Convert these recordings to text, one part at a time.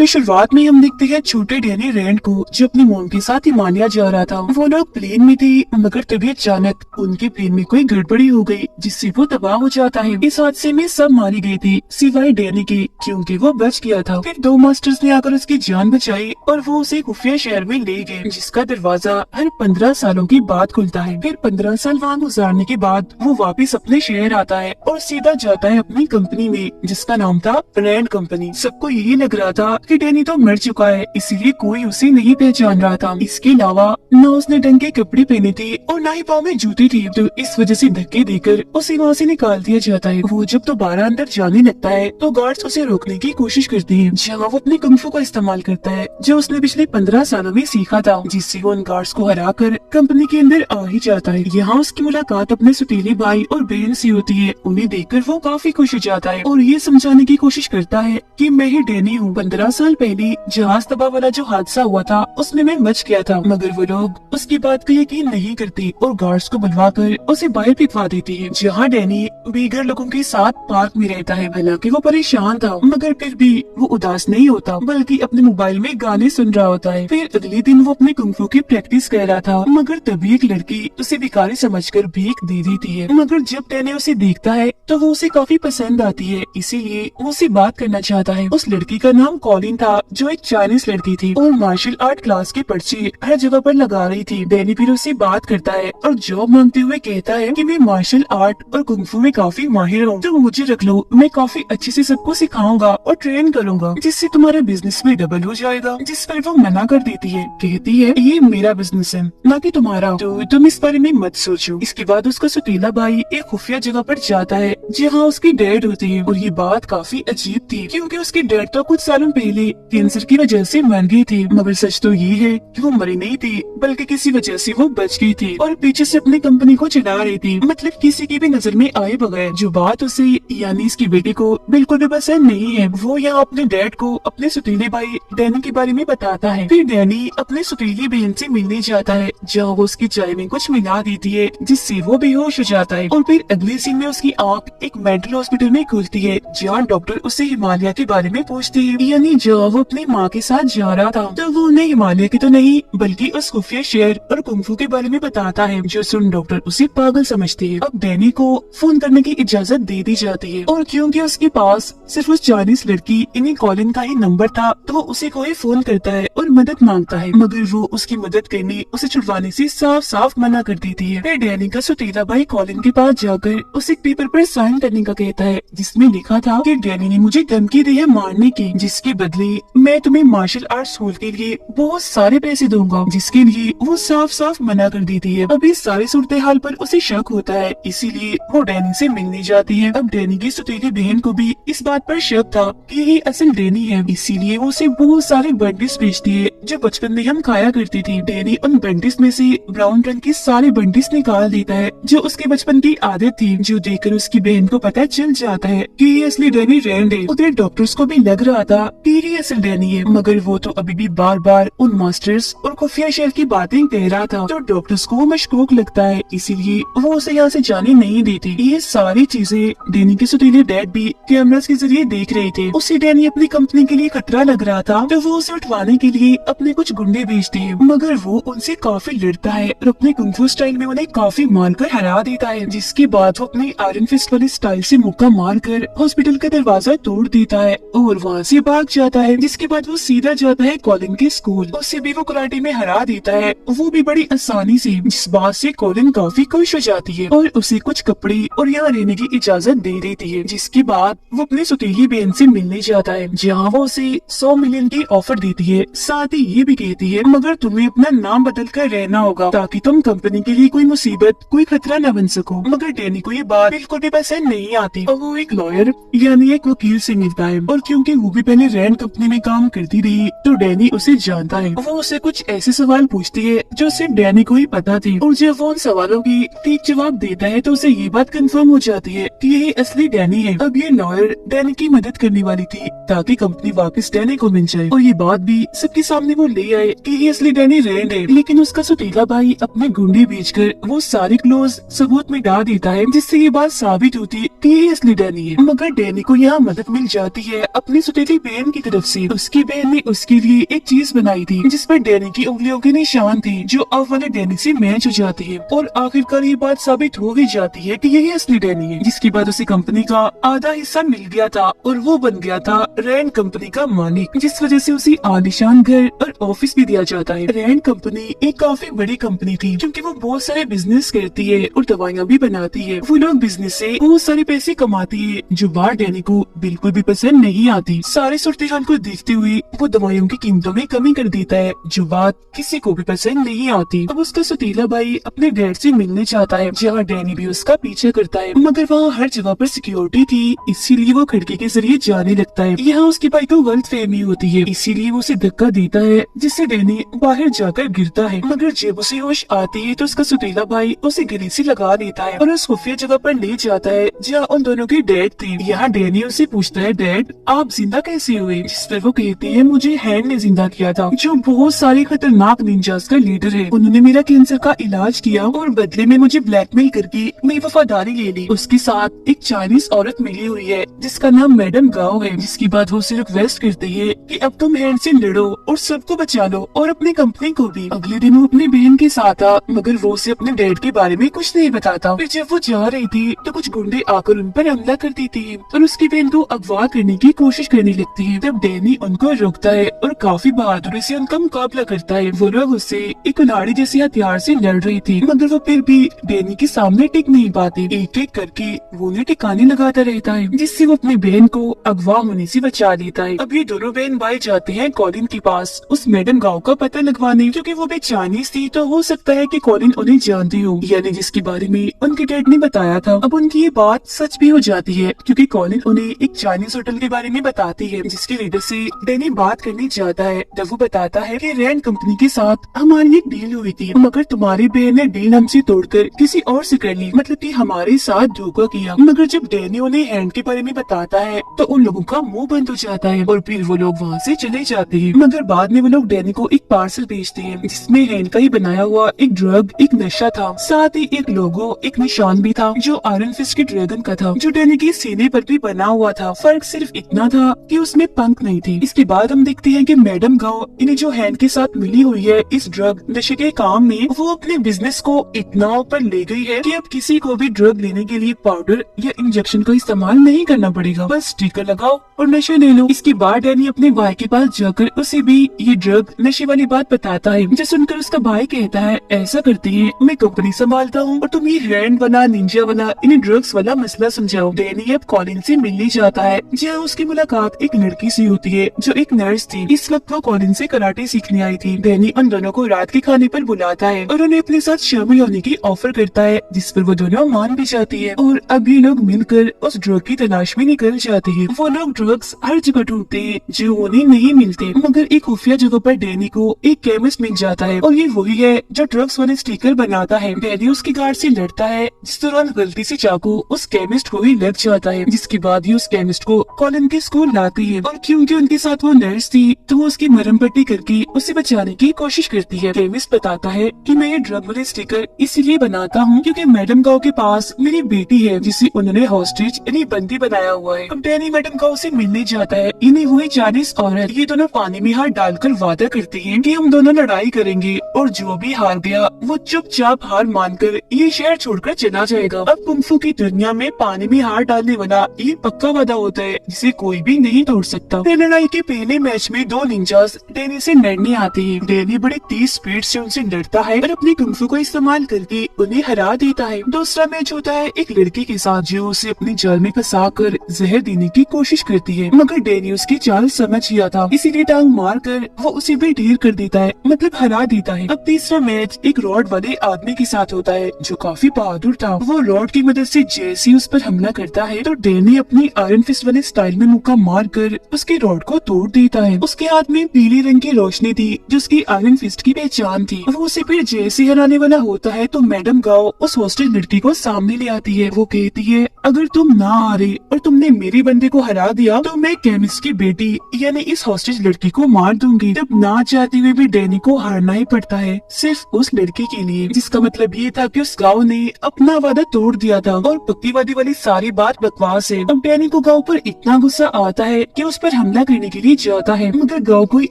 तो शुरुआत में हम देखते हैं छोटे डैनी रैंड को, जो अपनी मोम के साथ हिमालय जा रहा था। वो लोग प्लेन में थे, मगर तभी अचानक उनके प्लेन में कोई गड़बड़ी हो गई, जिससे वो तबाह हो जाता है। इस हादसे में सब मारे गए थे सिवाय डैनी के, क्योंकि वो बच गया था। फिर दो मास्टर्स ने आकर उसकी जान बचाई और वो उसे खुफिया शहर में ले गए, जिसका दरवाजा हर 15 सालों के बाद खुलता है। फिर 15 साल वहाँ गुजारने के बाद वो वापस अपने शहर आता है और सीधा जाता है अपनी कंपनी में, जिसका नाम था रैंड कंपनी। सबको यही लग रहा था कि डैनी तो मर चुका है, इसीलिए कोई उसे नहीं पहचान रहा था। इसके अलावा न उसने ढंग के कपड़े पहने थे और न ही पाँव में जूते थे, तो इस वजह से धक्के देकर उसे वहाँ से निकाल दिया जाता है। वो जब दोबारा अंदर जाने लगता है तो गार्ड्स उसे रोकने की कोशिश करते हैं, जहाँ वो अपने कुंग फू का इस्तेमाल करता है, जो उसने पिछले 15 सालों में सीखा था, जिससे वो उन गार्ड्स को हरा कर कंपनी के अंदर आ ही जाता है। यहाँ उसकी मुलाकात अपने सौतेले भाई और बहन से होती है। उन्हें देखकर वो काफी खुश हो जाता है और ये समझाने की कोशिश करता है कि मैं ही डैनी हूँ। 15 साल पहले जहाज तबाह वाला जो हादसा हुआ था उसमें मैं बच गया था, मगर वो लोग उसकी बात का यकीन नहीं करते और गार्ड्स को बुलवा कर उसे बाहर फिकवा देते हैं, जहाँ डैनी बेघर लोगों के साथ पार्क में रहता है। हालांकि वो परेशान था, मगर फिर भी वो उदास नहीं होता, बल्कि अपने मोबाइल में गाने सुन रहा होता है। फिर अगले दिन वो अपने कुंग फू की प्रैक्टिस कर रहा था, मगर तभी एक लड़की उसे भिखारी समझकर भीख दे देती है। मगर जब डैनी उसे देखता है तो वो उसे काफी पसंद आती है, इसीलिए वो उससे बात करना चाहता है। उस लड़की का नाम कॉलिन था, जो एक चाइनीज लड़की थी और मार्शल आर्ट क्लास के पर्चे हर जगह पर लगा रही थी। डैनी फिर उससे बात करता है और जॉब मांगते हुए कहता है कि मैं मार्शल आर्ट और कुंग फू में काफी माहिर हूँ, तो मुझे रख लो, मैं काफी अच्छे से सबको सिखाऊंगा और ट्रेन करूंगा, जिससे तुम्हारा बिजनेस में डबल हो जाएगा। जिस पर वो मना कर देती है, कहती है ये मेरा बिजनेस है, न कि तुम्हारा, तो तुम इस बारे में मत सोचो। इसके बाद उसका सौतेला भाई एक खुफिया जगह पर जाता है, जहाँ उसकी डैड होती है, और ये बात काफी अजीब थी, क्योंकि उसके डैड तो कुछ सालों पहले कैंसर की वजह से मर गए थे। मगर सच तो ये है कि वो मरी नहीं थी, बल्कि किसी वजह से वो बच गई थी और पीछे से अपनी कंपनी को चला रही थी, मतलब किसी की भी नजर में आए बगैर। जो बात उसे यानी इसकी बेटी को बिल्कुल भी पसंद नहीं है। वो यहाँ अपने डैड को अपने सौतेले भाई डैनी के बारे में बताता है। फिर डैनी अपने सौतेली बहन से मिलने जाता है, जहाँ वो उसकी चाय में कुछ मिला देती है, जिससे वो बेहोश हो जाता है। और फिर अगले सीन में उसकी आँख एक मेंटल हॉस्पिटल में खुलती है, जहाँ डॉक्टर उससे हिमालय के बारे में पूछते हैं, यानी जहाँ वो अपनी माँ के साथ जा रहा था, तो वो उन्हें हिमालय की तो नहीं बल्कि उस खुफिया शहर और कुंग फू के बारे में बताता है, जो सुन डॉक्टर उसे पागल समझते हैं। अब डैनी को फोन करने की इजाजत दे दी जाती है, और क्योंकि उसके पास सिर्फ उस चाइनीज लड़की यानी कॉलिन का ही नंबर था, तो वो उसे कोई फोन करता है और मदद मांगता है, मगर वो उसकी मदद करने उसे छुड़वाने से साफ साफ मना कर देती है। फिर डैनी का सौतेला भाई कॉलिन के पास जाकर उसे एक पेपर पर साइन करने का कहता है, जिसमें लिखा था कि डैनी ने मुझे धमकी दी है मारने की, जिसके बदले मैं तुम्हें मार्शल आर्ट स्कूल के लिए बहुत सारे पैसे दूंगा, जिसके लिए वो साफ साफ मना कर देती है। अब इस सारी सूरत हाल पर उसे शक होता है, इसीलिए वो डैनी से मिलने जाती है। अब डैनी की सौतेली बहन को भी इस बात पर शक था कि ये असल डैनी है, इसीलिए वो उसे बहुत सारे बंडिस बेचती है, जो बचपन में हम खाया करती थी। डैनी उन बंडिस में से ब्राउन रंग के सारे बंडिस निकाल देता है, जो उसके बचपन की आदत थी, जो देखकर उसकी बहन को पता चल जाता है कि ये असली डैनी रैंड है। उधर डॉक्टर्स को भी लग रहा था कि ये असल डैनी है, मगर वो तो अभी भी बार बार उन मास्टर्स और खुफिया शहर की बातें कह रहा था, तो डॉक्टर्स को मशकूक लगता है, इसीलिए वो उसे यहाँ से जाने नहीं देते। ये सारी चीजें डैनी के सौतेले डैड भी कैमरास के जरिए देख रहे थे। उसे डैनी अपनी कंपनी के लिए खतरा लग रहा था, तो वो उसे उठवाने के लिए अपने कुछ गुंडे भेजते हैं, मगर वो उनसे काफी लड़ता है और अपने कुंग फू स्टाइल में उन्हें काफी मारकर हरा देता है। जिसके बाद वो अपने आयरन फिस्ट वाले स्टाइल से मुक्का मारकर हॉस्पिटल का दरवाजा तोड़ देता है और वहाँ से भाग जाता है। जिसके बाद वो सीधा जाता है कॉलिन के स्कूल, उससे भी वो कराटे में हरा देता है, वो भी बड़ी आसानी से, जिस बात से कॉलिन काफी खुश हो जाती है और उसे कुछ कपड़े और यहाँ रहने की इजाजत दे देती है। जिसके बाद वो अपनी सौतेली बहन से मिलने जाता है, जहाँ वो उसे 100 मिलियन की ऑफर देती है, साथ ही ये भी कहती है मगर तुम्हें अपना नाम बदल कर रहना होगा, ताकि तुम कंपनी के लिए कोई मुसीबत कोई खतरा न बन सको। मगर डैनी को ये बात बिल्कुल भी पसंद नहीं आती और वो एक लॉयर यानी एक वकील से मिलता है, और क्योंकि वो भी पहले रैंड कंपनी में काम करती रही, तो डैनी उसे जानता है। वो उसे कुछ ऐसे सवाल पूछती है जो सिर्फ डैनी को ही पता थे, और जब वो उन सवालों की ठीक जवाब देता है तो उसे ये बात कंफर्म हो जाती है कि यही असली डैनी है। अब ये लॉयर डैनी की मदद करने वाली थी, ताकि कंपनी वापस डैनी को मिल जाए, और ये बात भी सबके सामने वो ले आए कि ये असली डैनी रैंड है। लेकिन उसका सौतेला भाई अपने गुंडे भेजकर वो सारे क्लोज सबूत में डाल देता है, जिससे ये बात साबित होती कि ये असली डैनी है। मगर डैनी को यहाँ मदद मिल जाती है अपनी सुतीली बहन की तरफ से। उसकी बहन ने उसके लिए एक चीज बनाई थी जिस पर डैनी की उंगलियों के निशान थे जो अब वाले डैनी से मैच हो जाती है। और आखिरकार ये बात साबित हो ही जाती है कि यही असली डैनी है। जिसके बाद उसे कंपनी का आधा हिस्सा मिल गया था और वो बन गया था रैंड कंपनी का मालिक, जिस वजह से उसे आलीशान घर और ऑफिस भी दिया जाता है। रैंड कंपनी एक काफी बड़ी कंपनी थी क्योंकि वो बहुत सारे बिजनेस करती है और दवाइयाँ भी बनाती है। वो लोग बिजनेस से बहुत सारे पैसे कमाती है जो बात डैनी को बिल्कुल भी पसंद नहीं आती। सारे सूरत हाल को देखते हुए वो दवाइयों की कीमतों में कमी कर देता है जो बात किसी को भी पसंद नहीं आती। अब उसका सतीला भाई अपने डैड से मिलने चाहता है जहाँ डैनी भी उसका पीछा करता है, मगर वहाँ हर जगह पर सिक्योरिटी थी इसीलिए वो खिड़की के जरिए जाने लगता है। यहाँ उसके भाई को गलतफहमी होती है इसीलिए वो उसे धक्का देता है जिससे डैनी बाहर जाकर गिरता है। मगर जब उसे होश आती है तो उसका सतीला भाई उसे गले से लगा देता है और उस खुफिया जगह पर ले जाता है जहाँ उन दोनों के डैड थे। यहाँ डैनी उसे पूछता है, डैड आप जिंदा कैसे हुए? जिस पर वो कहती है, मुझे हैंड ने जिंदा किया था जो बहुत सारे खतरनाक निंजास का लीडर है। उन्होंने मेरा कैंसर का इलाज किया और बदले में मुझे ब्लैकमेल करके मेरी वफादारी ले ली। उसके साथ एक चाइनीज औरत मिली हुई है जिसका नाम मैडम गाओ है। जिसके बाद वो उसे रिक्वेस्ट करते है कि अब तुम हैंड से लड़ो और सबको बचा लो और अपनी कंपनी को भी। अगले दिन वो अपनी बहन के साथ था मगर वो उसे अपने डैड के बारे में कुछ नहीं बताता। फिर जब वो जा रही थी तो कुछ गुंडे आकर उन पर हमला कर देते हैं और उसकी बहन को अगवा करने की कोशिश करने लगती है। तब डैनी उनको रोकता है और काफी बहादुरी से उनका मुकाबला करता है। वो लोग उससे एक कुल्हाड़ी जैसे हथियार से लड़ रही थी मगर वो फिर भी डैनी के सामने टिक नहीं पाते। एक एक करके वो उन्हें टिकाने लगाता रहता है जिससे वो अपनी बहन को अगवा होने से बचा लेता है। अब ये दोनों बहन भाई जाते हैं कॉलिन के पास उस मैडम गाँव का पता लगवाने, क्योंकि वो भी चाइनीज थी तो हो सकता है कि कॉलिन उन्हें जानती हो, यानी जिसके बारे में उनके डैड ने बताया था। अब उनकी ये बात सच भी हो जाती है क्योंकि कॉलिन उन्हें एक चाइनीज होटल के बारे में बताती है जिसके लीडर से डैनी बात करने जाता है। तब वो बताता है कि रैंड कंपनी के साथ हमारी एक डील हुई थी मगर तुम्हारी बहन ने डील हमसे तोड़कर किसी और से कर ली, मतलब कि हमारे साथ धोखा किया। मगर जब डैनी उन्हें हैंड के बारे में बताता है तो उन लोगों का मुंह बंद हो जाता है और फिर वो लोग वहाँ से चले जाते हैं। मगर बाद में वो लोग डैनी को एक पार्सल भेजते हैं जिसमें हैंड का ही बनाया हुआ एक ड्रग, एक नशा था, साथ ही एक लोगो, एक निशान भी था जो आयरन फिस्ट के ड्रैगन का था जो डैनी के सीने पर भी बना हुआ था। फर्क सिर्फ इतना था कि उसमें पंख नहीं थे। इसके बाद हम देखते हैं कि मैडम गाओ इन्हें जो हैंड के साथ मिली हुई है इस ड्रग नशे के काम में, वो अपने बिजनेस को इतना ऊपर ले गई है कि अब किसी को भी ड्रग लेने के लिए पाउडर या इंजेक्शन का इस्तेमाल नहीं करना पड़ेगा, बस स्टिकर लगाओ और नशे ले लो। इसके बाद डैनी अपने भाई के पास जाकर उसे भी ये ड्रग नशे वाली बात बताता है। जो सुनकर उसका भाई कहता है, ऐसा करते हैं मैं कंपनी संभालता हूँ और तुम ये हैंड वाला, निंजा वाला, इन्हें ड्रग्स वाला मसला समझाओ। डैनी अब कॉलिन से मिलने जाता है जहाँ उसकी मुलाकात एक लड़की से होती है जो एक नर्स थी। इस वक्त वो कॉलिन से कराटे सीखने आई थी। डैनी उन दोनों को रात के खाने पर बुलाता है और उन्हें अपने साथ शामिल होने की ऑफर करता है जिस पर वो दोनों मान भी जाती है और अब ये लोग मिलकर उस ड्रग की तलाश में निकल जाते हैं। वो लोग ड्रग्स हर जगह ढूंढते हैं जो उन्हें नहीं मिलते मगर एक खुफिया जगह पर डैनी को एक केमिस्ट मिल जाता है और ये वही है जो ड्रग्स वाले स्टिकर बनाता है। डैनी उसके गार्ड से लड़ता है जिस दौरान गलती से चाकू उस केमिस्ट को ही लग जाता है, जिसके बाद ही उस केमिस्ट को कॉलिन के स्कूल लाती है और क्योंकि उनके साथ वो नर्स थी तो वो उसकी मरहम पट्टी करके उसे बचाने की कोशिश करती है। केमिस्ट बताता है कि मैं ये ड्रग वाले स्टिकर इसीलिए बनाता हूँ क्योंकि मैडम गाँव के पास मेरी बेटी है जिसे उन्होंने हॉस्टेज यानी बंदी बनाया हुआ है। अब डैनी मैडम गाँव से मिलने जाता है। इन्हें हुई चाइनीज औरत, ये दोनों पानी में हाथ डालकर वादा करते हैं कि हम दोनों लड़ाई करेंगे और जो भी हार गया वो चुपचाप हार मानकर ये शहर छोड़कर चला जाएगा। अब कुंफू की दुनिया में पानी में हार डालने वाला ये पक्का वादा होता है जिसे कोई भी नहीं तोड़ सकता। लड़ाई के पहले मैच में दो निंजास डैनी से लड़ने आते हैं। डैनी बड़ी तेज स्पीड से उनसे लड़ता है और अपनी कुंफू को इस्तेमाल करके उन्हें हरा देता है। दूसरा मैच होता है एक लड़की के साथ जो उसे अपनी जाल में फंसा कर जहर देने की कोशिश करती है मगर डैनी उसकी चाल समझ गया था इसीलिए टांग मार कर वो उसे भी ढेर कर देता है, मतलब हरा देता है। अब तीसरा मैच एक रॉड वाले आदमी के साथ होता है जो काफी बहादुर था। वो रॉड की मदद से जैसे ही उस पर हमला करता है तो डैनी अपनी आयरन फिस्ट वाले स्टाइल में मुक्का मार कर उसके रॉड को तोड़ देता है। उसके हाथ में पीले रंग की रोशनी थी जो उसकी आयरन फिस्ट की पहचान थी। वो उसे फिर जैसे हराने वाला होता है तो मैडम गाओ उस हॉस्टेज लड़की को सामने ले आती है। वो कहती है, अगर तुम ना हारे और तुमने मेरे बंदे को हरा दिया तो मैं केमिस्ट की बेटी यानी इस हॉस्टेज लड़की को मार दूंगी। तब ना चाहते हुए भी डैनी को हारना ही पड़ता है सिर्फ उस लड़की के लिए, जिसका मतलब ये था कि उस गाँव ने अपना वादा तोड़ दिया था और पक्की वादी छोटी वाली सारी बात बकवास है। अब डैनी को गाँव पर इतना गुस्सा आता है कि उस पर हमला करने के लिए जाता है, मगर गाँव कोई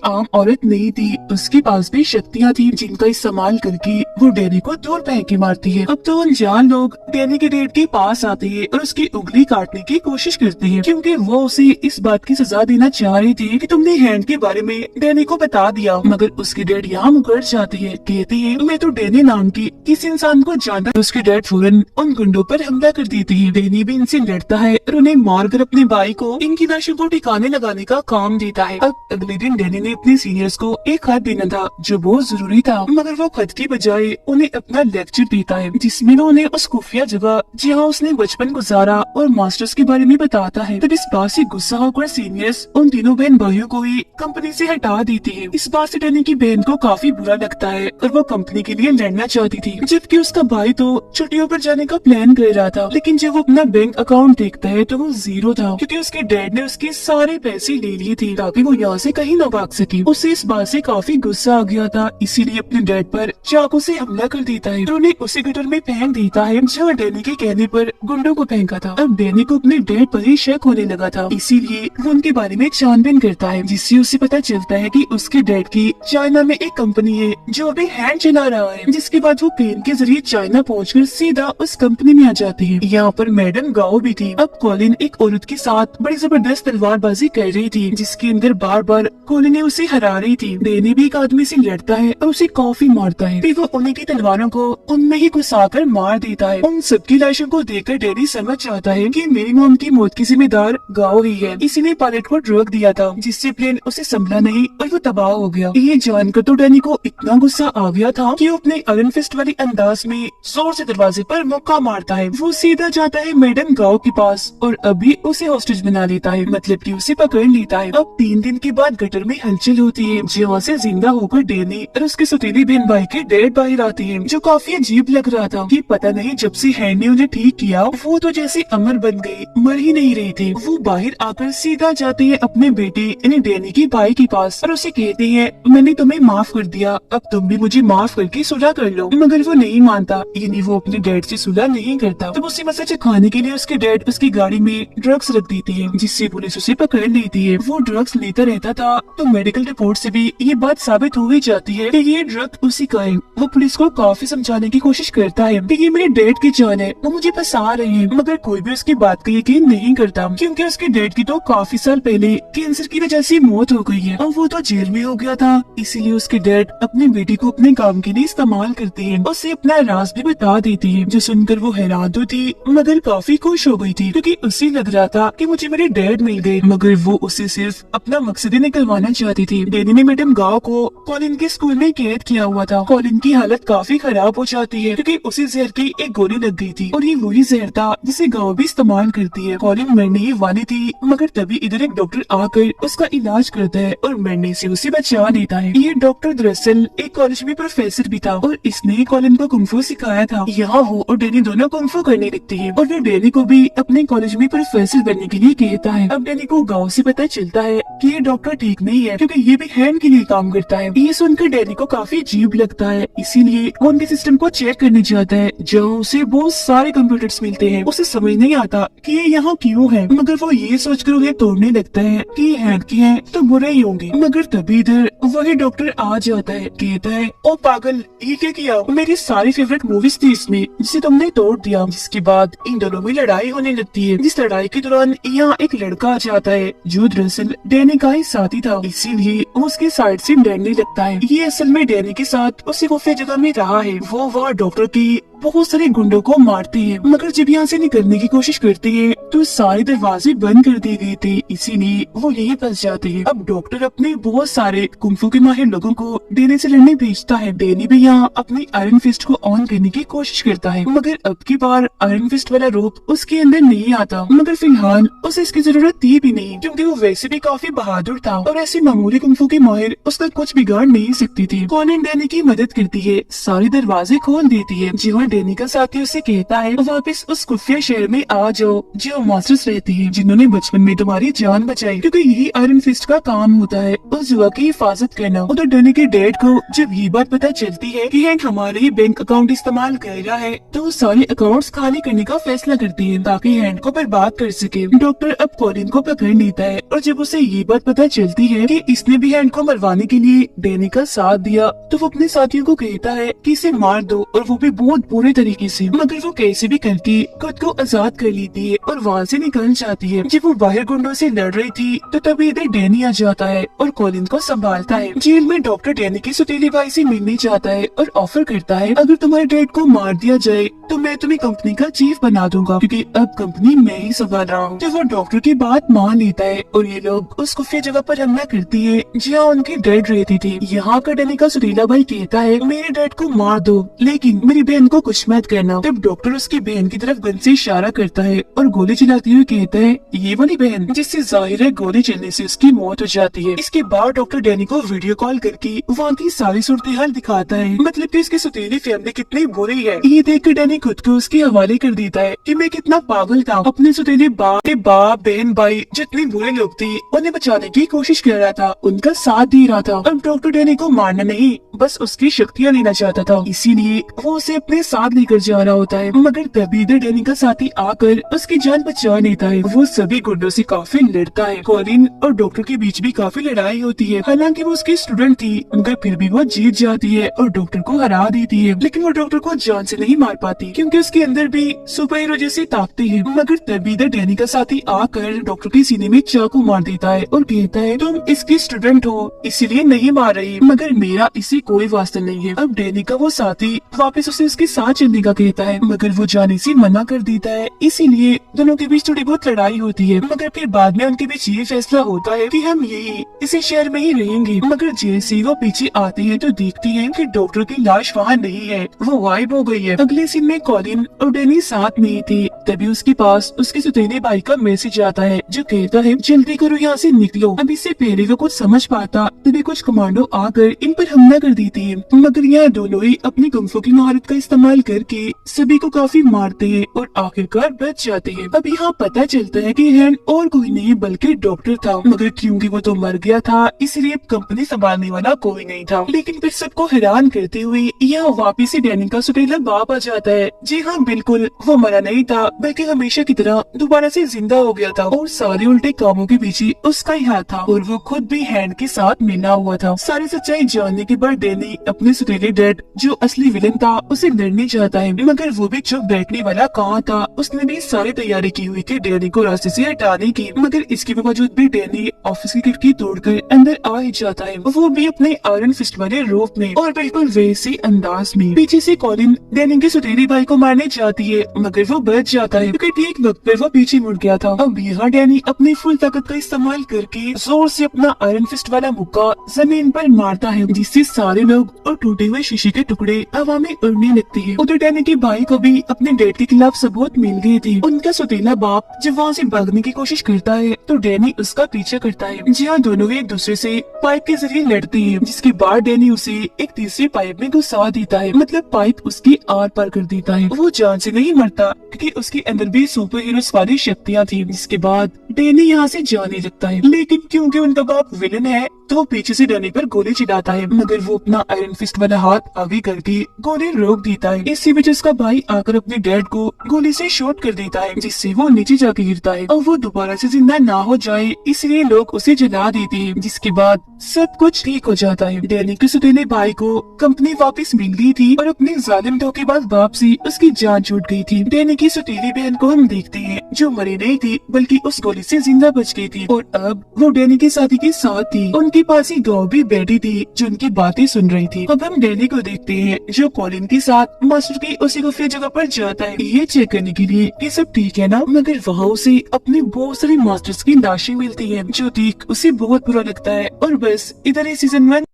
आम औरत नहीं थी, उसके पास भी शक्तियाँ थी जिनका इस्तेमाल करके वो डैनी को दूर फेंक के मारती है। अब तो अनजान लोग डैनी के डैड के पास आते हैं और उसकी उंगली काटने की कोशिश करते हैं, क्योंकि वो उसे इस बात की सजा देना चाह रही थी कि तुमने हैंड के बारे में डैनी को बता दिया। मगर उसके डैड यहाँ मुकर जाते हैं, कहते हैं मैं तो डैनी नाम की किसी इंसान को जानता। उसके डैड फौरन उन गुंडों पर हमला कर देते हैं। डैनी भी इनसे लड़ता है और उन्हें मारकर अपने भाई को इनकी लाशों को ठिकाने लगाने का काम देता है। अब अगले दिन डैनी ने अपने सीनियर्स को एक खत देना था जो बहुत जरूरी था, मगर वो खत की बजाय उन्हें अपना लेक्चर देता है जिसमें वो उन्हें उस खुफिया जगह जहाँ उसने बचपन गुजारा और मास्टर्स के बारे में बताता है। तब इस बात से गुस्सा होकर सीनियर्स उन तीनों बहन भाइयों को ही कंपनी से हटा देती है। इस बात से डैनी की बहन को काफी बुरा लगता है और वो कंपनी के लिए लड़ना चाहती थी, जबकि उसका भाई तो छुट्टियों पर जाने का प्लान कर रहा था। लेकिन जब वो अपना बैंक अकाउंट देखता है तो वो जीरो था, क्योंकि उसके डैड ने उसके सारे पैसे ले लिए थे ताकि वो यहाँ से कहीं न भाग सके। उसे इस बात से काफी गुस्सा आ गया था, इसीलिए अपने डैड पर चाकू से हमला कर देता है और उन्हें उसी गटर में फेंक देता है जहाँ डैनी के कहने पर गुंडों को फेंका था। अब डैनी को अपने डैड पर ही शक होने लगा था, इसीलिए वो उनके बारे में छानबीन करता है, जिससे उसे पता चलता है कि उसके डैड की चाइना में एक कंपनी है जो अभी हैंड चला रहा है। जिसके बाद वो प्लेन के जरिए चाइना पहुंचकर सीधा उस कंपनी में आ जाते हैं। यहाँ पर मैडम गाओ भी थी। अब कॉलिन एक औरत के साथ बड़ी जबरदस्त तलवारबाजी कर रही थी, जिसके अंदर बार बार कॉलिन ने उसे हरा रही थी। डैनी भी एक आदमी से लड़ता है और उसे काफी मारता है, फिर वो उन्हीं की तलवारों को उनमें ही घुसाकर मार देता है। उन सबकी लाशों को देखकर डैनी समझ जाता है कि मेरी मॉम की मौत की जिम्मेदार गाओ ही है, इसीलिए पायलट को ड्रग दिया था जिससे प्लेन उसे संभला नहीं और वो तबाह हो गया। ये जानकर तो डैनी को इतना गुस्सा आ गया था कि वो अपने आयरन फिस्ट वाली अंदाज में जोर से दरवाजे पर मुक्का मारता है। वो सीधा जाता है मैडम गाओ के पास और अभी उसे हॉस्टेज बना लेता है, मतलब कि उसे पकड़ लेता है। अब 3 दिन के बाद गटर में हलचल होती है, जहाँ से जिंदा होकर डैनी और उसके सौतेली बहन भाई के डैड बाहर आते हैं, जो काफी अजीब लग रहा था कि पता नहीं जब से हैंड ने उन्हें ठीक किया वो तो जैसे अमर बन गई, मर ही नहीं रहे थे। वो बाहर आकर सीधा जाते हैं अपने बेटे यानी डैनी के भाई के पास और उसे कहते हैं मैंने तुम्हें माफ कर दिया, अब तुम भी मुझे माफ करके सुलह कर लो। मगर वो नहीं मानता, यानी वो अपने डैड से सुलह नहीं करता। तो उसी मसले से खाने के लिए उसके डैड उसकी गाड़ी में ड्रग्स रख देते हैं, जिससे पुलिस उसे पकड़ लेती है। वो ड्रग्स लेता रहता था, तो मेडिकल रिपोर्ट से भी ये बात साबित हो ही जाती है कि ये ड्रग उसी का है। वो पुलिस को काफी समझाने की कोशिश करता है कि ये मेरे डैड की जान है, वो मुझे फंसा रहे हैं, मगर कोई भी उसकी बात का यकीन नहीं करता, क्योंकि उसके डैड की तो काफी साल पहले कैंसर की वजह से मौत हो गई है और वो तो जेल में हो गया था। इसीलिए उसके डैड अपनी बेटी को अपने काम के लिए इस्तेमाल करते हैं, उसे अपना राज भी बता देते हैं, जो सुनकर वो हैरान तो थी मगर काफी खुश हो गई थी, क्योंकि उसे लग रहा था कि मुझे मेरे डैड मिल गए, मगर वो उसे सिर्फ अपना मकसद ही निकलवाना चाहती थी। डैनी ने मैडम गाओ को कॉलिन के स्कूल में कैद किया हुआ था। कॉलिन की हालत काफी खराब हो जाती है, क्योंकि उसे जहर की एक गोली लग गई थी और ये वही जहर था जिसे गाओ भी इस्तेमाल करती है। कॉलिन मरने ही वाली थी, मगर तभी इधर एक डॉक्टर आकर उसका इलाज करता है और मरने से उसे बचा देता है। ये डॉक्टर दरअसल एक कॉलेज में प्रोफेसर भी था और इसने कॉलिन को कुंफू सिखाया था। यहाँ वो और डैनी दोनों कुंफू करने लगते हैं और वो डैनी को भी अपने कॉलेज में प्रोफेसर बनने के लिए कहता है। अब डैनी को गाँव से पता चलता है कि ये डॉक्टर ठीक नहीं है, क्योंकि ये भी हैंड के लिए काम करता है। ये सुनकर डैनी को काफी अजीब लगता है, इसीलिए वो उनके सिस्टम को चेक करने जाता है, जहाँ उसे बहुत सारे कंप्यूटर्स मिलते हैं। उसे समझ नहीं आता कि ये यहाँ क्यों है, मगर वो ये सोचकर उन्हें तोड़ने लगता है कि ये हैंड के हैं तो बुरे ही होंगे। मगर तभी इधर वही डॉक्टर आ जाता है, कहता है ओ पागल, ये क्या किया, मेरी सारी फेवरेट मूवीज थी इसमें जिसे तुमने तोड़ दिया। जिसके बाद इन दोनों में लड़ाई होने लगती है, जिस लड़ाई के दौरान यहाँ एक लड़का आ जाता है जो दरअसल डैनी का ही साथी था, इसीलिए उसके साइड से डरने लगता है। ये असल में डैनी के साथ उसी खुफिया जगह में रहा है। वो वहाँ डॉक्टर की बहुत सारे गुंडों को मारते हैं, मगर जब यहाँ से निकलने की कोशिश करते हैं तो सारे दरवाजे बंद कर दिए गए थे, इसीलिए वो यहीं फंस जाते हैं। अब डॉक्टर अपने बहुत सारे कुंफू के माहिर लोगों को डैनी से लड़ने भेजता है। डैनी भी यहाँ अपनी आयरन फिस्ट को ऑन करने की कोशिश करता है, मगर अब की बार आयरन फिस्ट वाला रूप उसके अंदर नहीं आता। मगर फिलहाल उसे इसकी जरूरत थी भी नहीं, क्योंकि वो वैसे भी काफी बहादुर था और ऐसे मामूली कुंफू के माहिर उसका कुछ बिगाड़ नहीं सकती थी। कॉलिन डैनी की मदद करती है, सारे दरवाजे खोल देती है, जहाँ डैनी का साथी उसे कहता है वापस उस खुफिया शहर में आ जाओ जो मास्टर्स रहती है जिन्होंने बचपन में तुम्हारी जान बचाई, क्योंकि यही आयरन फिस्ट का काम होता है उस युवा की हिफाजत करना। उधर डैनी के डैड को जब ये बात पता चलती है कि हैंक हमारे ही बैंक अकाउंट इस्तेमाल कर रहा है तो वो सारे अकाउंट्स खाली करने का फैसला करती है ताकि हैंक को बर्बाद कर सके। डॉक्टर अब कॉलिन को पकड़ लेता है और जब उसे ये बात पता चलती है कि इसने भी हैंक को मरवाने के लिए डैनी का साथ दिया तो वो अपने साथियों को कहता है कि इसे मार दो, और वो भी बहुत बुरे तरीके से। मगर वो कैसे भी करके खुद को आजाद कर लेती है और वहाँ से निकल जाती है। जब वो बाहर गुंडों से लड़ रही थी तो तभी इधर डैनी आ जाता है और कॉलिन को संभालता है। जेल में डॉक्टर डैनी के सौतेले भाई से मिलने जाता है और ऑफर करता है अगर तुम्हारे डैड को मार दिया जाए तो मैं तुम्हें कंपनी का चीफ बना दूंगा, क्योंकि अब कंपनी मैं ही संभाल रहा हूँ। जब वो डॉक्टर की बात मान लेता है और ये लोग उस खुफिया जगह पर हमला करती है जहाँ उनकी डैड रहती थी। यहाँ का डैनी का सौतेला भाई कहता है मेरे डैड को मार दो लेकिन मेरी बहन को कुछ मत करना। तब डॉक्टर उसकी बहन की तरफ गन से इशारा करता है और गोली चलाते हुए कहता है ये वाली बहन, जिससे जाहिर है गोली चलने से उसकी मौत हो जाती है। इसके बाद डॉक्टर डैनी को वीडियो कॉल करके वहाँ की सारी सूरत हाल दिखाता है, मतलब कि उसकी सौतेली फैमिली कितनी बुरी है। ये देख कर डैनी खुद को उसके हवाले कर देता है कि मैं कितना पागल था, अपने सौतेले बाप बहन भाई जितने बुरे लोग थे उन्हें बचाने की कोशिश कर रहा था, उनका साथ दे रहा था। अब डॉक्टर डैनी को मारना नहीं बस उसकी शक्तियाँ लेना चाहता था, इसीलिए वो उसे अपने साथ लेकर जा रहा होता है। मगर तभी इधर डैनी का साथी आकर उसकी जान बचा लेता है। वो सभी गुंडों से काफी लड़ता है। कॉलिन और डॉक्टर के बीच भी काफी लड़ाई होती है। हालांकि वो उसकी स्टूडेंट थी मगर फिर भी वो जीत जाती है और डॉक्टर को हरा देती है। लेकिन वो डॉक्टर को जान से नहीं मार पाती क्योंकि उसके अंदर भी सुपर हीरो जैसी ताकतें हैं। मगर तभी इधर डैनी का साथी आकर डॉक्टर के सीने में चाकू मार देता है और कहता है तुम इसकी स्टूडेंट हो इसीलिए नहीं मार रही, मगर मेरा इससे कोई वास्ता नहीं है। अब डैनी का वो साथी वापस उसे उसके साथ चलने का कहता है मगर वो जाने से मना कर देता है, इसीलिए दोनों के बीच थोड़ी बहुत लड़ाई होती है। मगर फिर बाद में उनके बीच ये फैसला होता है कि हम यही इसी शहर में ही रहेंगे। मगर जैसे वो पीछे आते हैं तो देखते हैं कि डॉक्टर की लाश वहाँ नहीं है, वो गायब हो गई है। अगले सीन में कॉलिन और डैनी साथ में ही थे। तभी उसके पास उसके सौतेले भाई का मैसेज आता है जो कहता है जल्दी करो यहाँ से निकलो। अब इससे पहले वो कुछ समझ पाता तभी कुछ कमांडो आकर इन पर हमला कर देती है। मगर यहाँ दोनों ही अपनी कुंफू की महारत का इस्तेमाल करके सभी को काफी मारते हैं और आखिरकार बच जाते हैं। अब यहाँ पता चलता है कि हैंड और कोई नहीं बल्कि डॉक्टर था, मगर क्योंकि वो तो मर गया था इसलिए कंपनी संभालने वाला कोई नहीं था। लेकिन फिर सबको हैरान करते हुए यहाँ वापिस से डैनी का सौतेला बाप आ जाता है। जी हाँ बिल्कुल, वो मरा नहीं था बल्कि हमेशा की तरह दोबारा से जिंदा हो गया था और सारे उल्टे कामों के पीछे उसका ही हाथ था और वो खुद भी हैंड के साथ मिला हुआ था। सारी सच्चाई जानने के बाद डैनी अपने सौतेले डैड जो असली विलन था उसे लड़ने चाहता है, मगर वो भी चुप बैठने वाला कहाँ था। उसने भी सारी तैयारी की हुई थी डैनी को रास्ते से हटाने की, मगर इसके बावजूद भी डैनी ऑफिस की खिड़की तोड़कर अंदर आ ही जाता है, वो भी अपने आयरन फिस्ट वाले रूप में और बिल्कुल वैसे अंदाज में। पीछे से कॉलिन डैनी के सौतेले भाई को मारने जाती है मगर वो बच जाता है क्योंकि ठीक वक्त पर वो पीछे मुड़ गया था। अब यहाँ डैनी अपनी फुल ताकत का इस्तेमाल करके जोर से अपना आयरन फिस्ट वाला मुक्का जमीन पर मारता है जिससे सारे लोग और टूटे हुए शीशे के टुकड़े हवा में उड़ने लगते हैं। उधर डैनी के भाई को भी अपने डैड के खिलाफ सबूत मिल गए थे। उनका सौतेला बाप जब वहाँ से भागने की कोशिश करता है तो डैनी उसका पीछा करता है। जहाँ दोनों एक दूसरे से पाइप के जरिए लड़ते हैं, जिसके बाद डैनी उसे एक तीसरी पाइप में घुसा देता है, मतलब पाइप उसकी आर पार कर देता है। वो जान से नहीं मरता क्योंकि उसके अंदर भी सुपर हीरोज वाली शक्तियाँ थी। जिसके बाद डैनी यहाँ से जाने लगता है, लेकिन क्योंकि उनका बाप विलन है तो वो पीछे से डैनी पर गोली चलाता है, मगर वो अपना आयरन फिस्ट वाला हाथ आगे करके गोली रोक देता है। इसी वजह उसका भाई आकर अपने डैड को गोली से शॉट कर देता है, जिससे वो नीचे जाके गिरता है और वो दोबारा से जिंदा ना हो जाए इसलिए लोग उसे जला देते हैं। जिसके बाद सब कुछ ठीक हो जाता है। डैनी के सौतेले भाई को कंपनी वापस मिल गई थी और अपने जालिम धोखेबाज बाप से उसकी जान छूट गई थी। डैनी की सौतेली बहन को हम देखते हैं जो मरी नहीं थी बल्कि उस गोली से जिंदा बच गई थी और अब वो डैनी के साथी के साथ थी। उनके पास ही गाँव भी बैठी थी जो उनकी बातें सुन रही थी। अब हम डैनी को देखते हैं जो कॉलिन के साथ मास्टर की उसी खुफिया जगह पर जाता है ये चेक करने के लिए कि सब ठीक है ना, मगर वहाँ उसे अपने बहुत सारे मास्टर्स की लाशें मिलती हैं जो देख उसे बहुत बुरा लगता है। और बस इधर ही सीजन 1